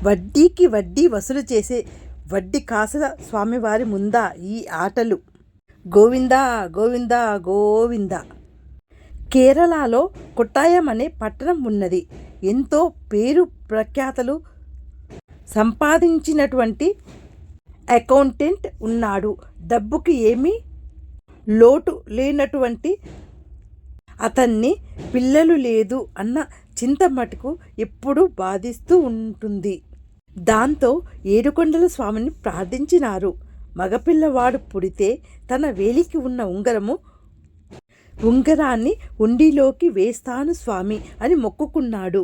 వడ్డీకి వడ్డీ వసూలు చేసే వడ్డీ కాసుల స్వామివారి ముందా ఈ ఆటలు. గోవిందా గోవిందా గోవిందా. కేరళలో కొట్టాయం అనే పట్టణం ఉన్నది. ఎంతో పేరు ప్రఖ్యాతలు సంపాదించినటువంటి అకౌంటెంట్ ఉన్నాడు. డబ్బుకి ఏమీ లోటు లేనటువంటి అతన్ని పిల్లలు లేదు అన్న చింత మటుకు ఎప్పుడూ బాధిస్తూ ఉంటుంది. దాంతో ఏడుకొండల స్వామిని ప్రార్థించినారు. మగపిల్లవాడు పుడితే తన వేలికి ఉన్న ఉంగరాన్ని ఉండిలోకి వేస్తాను స్వామి అని మొక్కుకున్నాడు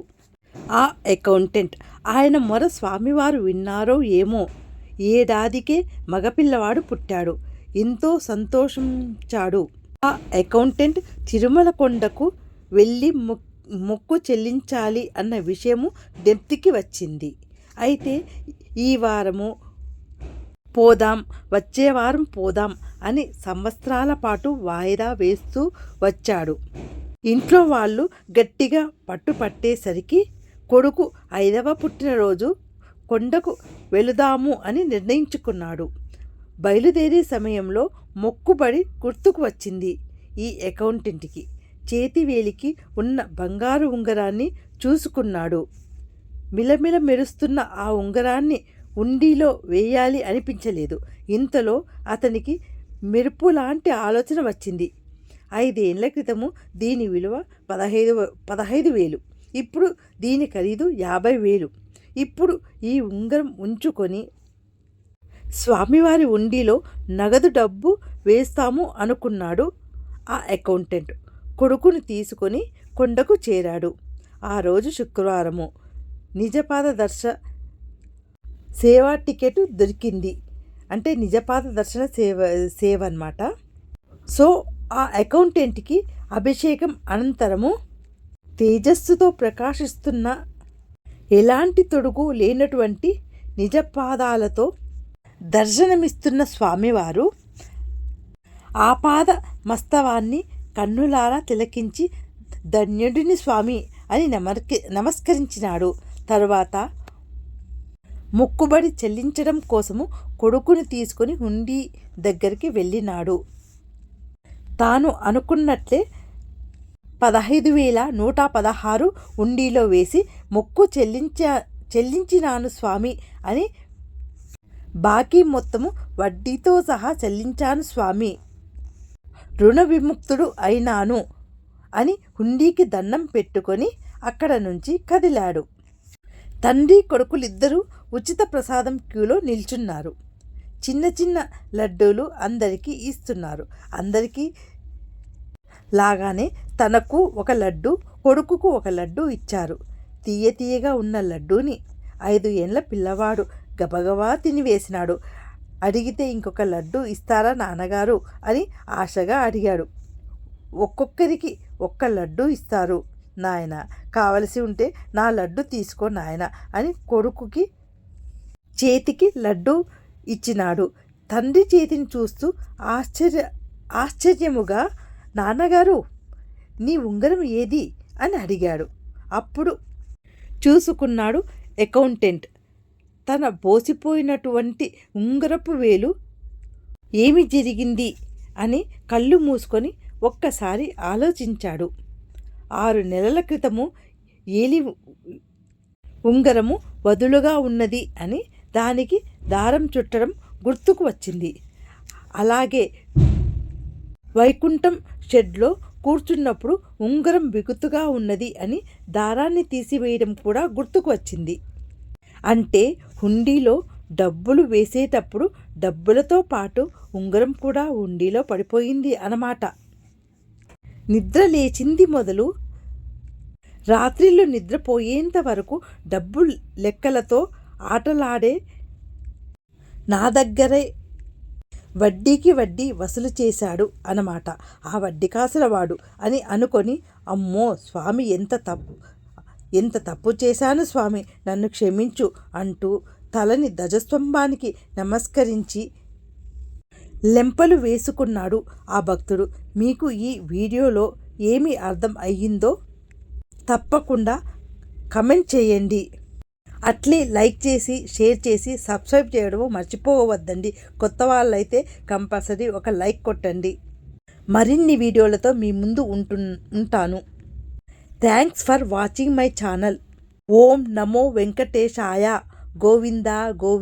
ఆ అకౌంటెంట్. ఆయన మొర స్వామివారు విన్నారో ఏమో, ఏడాదికే మగపిల్లవాడు పుట్టాడు. ఎంతో సంతోషించాడు ఆ అకౌంటెంట్. తిరుమల కొండకు వెళ్ళి మొక్కు చెల్లించాలి అన్న విషయము జ్ఞప్తికి వచ్చింది. అయితే ఈ వారము పోదాం, వచ్చే వారం పోదాం అని సంవత్సరాల పాటు వాయిదా వేస్తూ వచ్చాడు. ఇంట్లో వాళ్ళు గట్టిగా పట్టేసరికి కొడుకు 5వ పుట్టినరోజు కొండకు వెళుదాము అని నిర్ణయించుకున్నాడు. బయలుదేరే సమయంలో మొక్కుబడి గుర్తుకు వచ్చింది ఈ అకౌంటెంట్కి. చేతివేలికి ఉన్న బంగారు ఉంగరాన్ని చూసుకున్నాడు. మిలమిల మెరుస్తున్న ఆ ఉంగరాన్ని ఉండిలో వేయాలి అనిపించలేదు. ఇంతలో అతనికి మెరుపు లాంటి ఆలోచన వచ్చింది. 5 ఏళ్ల క్రితము దీని విలువ 15,000. ఇప్పుడు దీని ఖరీదు 50,000. ఇప్పుడు ఈ ఉంగరం ఉంచుకొని స్వామివారి ఉండిలో నగదు డబ్బు వేస్తాము అనుకున్నాడు ఆ అకౌంటెంట్. కొడుకుని తీసుకొని కొండకు చేరాడు. ఆ రోజు శుక్రవారము. నిజపాద సేవా టికెట్ దొరికింది. అంటే నిజపాద దర్శన సేవ అన్నమాట. సో ఆ అకౌంటెంట్కి అభిషేకం అనంతరము తేజస్సుతో ప్రకాశిస్తున్న, ఎలాంటి తొడుగు లేనటువంటి నిజపాదాలతో దర్శనమిస్తున్న స్వామివారు ఆపాద మస్తవాన్ని కన్నులారా తిలకించి ధన్యుడిని స్వామి అని నమస్కరించినాడు. తరువాత మొక్కుబడి చెల్లించడం కోసము కొడుకుని తీసుకొని హుండీ దగ్గరికి వెళ్ళినాడు. తాను అనుకున్నట్లే 15,116 ఉండిలో వేసి మొక్కు చెల్లించినాను స్వామి అని, బాకీ మొత్తము వడ్డీతో సహా చెల్లించాను స్వామి, రుణ విముక్తుడు అయినాను అని హుండీకి దండం పెట్టుకొని అక్కడ నుంచి కదిలాడు. తండ్రి కొడుకులిద్దరూ ఉచిత ప్రసాదం క్యూలో నిల్చున్నారు. చిన్న చిన్న లడ్డూలు అందరికీ ఇస్తున్నారు. అందరికీ లాగానే తనకు ఒక లడ్డు, కొడుకుకు ఒక లడ్డు ఇచ్చారు. తీయగా ఉన్న లడ్డూని 5 ఏళ్ల పిల్లవాడు గబగబా తినివేసినాడు. అడిగితే ఇంకొక లడ్డు ఇస్తారా నాన్నగారు అని ఆశగా అడిగాడు. ఒక్కొక్కరికి ఒక్క లడ్డు ఇస్తారు నాయన, కావలసి ఉంటే నా లడ్డు తీసుకో నాయన అని కొడుకుకి చేతికి లడ్డు ఇచ్చినాడు. తండ్రి చేతిని చూస్తూ ఆశ్చర్యముగా నాన్నగారు నీ ఉంగరం ఏది అని అడిగాడు. అప్పుడు చూసుకున్నాడు అకౌంటెంట్. తన బోసిపోయినటువంటి ఉంగరపు వేలు ఏమి జరిగింది అని కళ్ళు మూసుకొని ఒక్కసారి ఆలోచించాడు. 6 నెలల క్రితము ఏలి ఉంగరము వదులుగా ఉన్నది అని దానికి దారం చుట్టడం గుర్తుకు వచ్చింది. అలాగే వైకుంఠం షెడ్లో కూర్చున్నప్పుడు ఉంగరం బిగుతుగా ఉన్నది అని దారాన్ని తీసివేయడం కూడా గుర్తుకు వచ్చింది. అంటే హుండీలో డబ్బులు వేసేటప్పుడు డబ్బులతో పాటు ఉంగరం కూడా హుండీలో పడిపోయింది అన్నమాట. నిద్ర లేచింది మొదలు రాత్రిళ్ళు నిద్రపోయేంత వరకు డబ్బు లెక్కలతో ఆటలాడే నా దగ్గరే వడ్డీకి వడ్డీ వసూలు చేశాడు అన్నమాట ఆ వడ్డీ కాసుల వాడు అని అనుకొని, అమ్మో స్వామి ఎంత తప్పు చేశాను స్వామి, నన్ను క్షమించు అంటూ తలని ధ్వజస్తంభానికి నమస్కరించి లెంపలు వేసుకున్నాడు ఆ భక్తుడు. మీకు ఈ వీడియోలో ఏమి అర్థం అయ్యిందో తప్పకుండా కమెంట్ చేయండి. అట్లే లైక్ చేసి షేర్ చేసి సబ్స్క్రైబ్ చేయడం మర్చిపోవద్దండి. కొత్త వాళ్ళైతే కంపల్సరీ ఒక లైక్ కొట్టండి. మరిన్ని వీడియోలతో మీ ముందు ఉంటాను. Thanks for watching my channel. ఓం నమో వెంకటేశాయ. గోవింద గోవింద.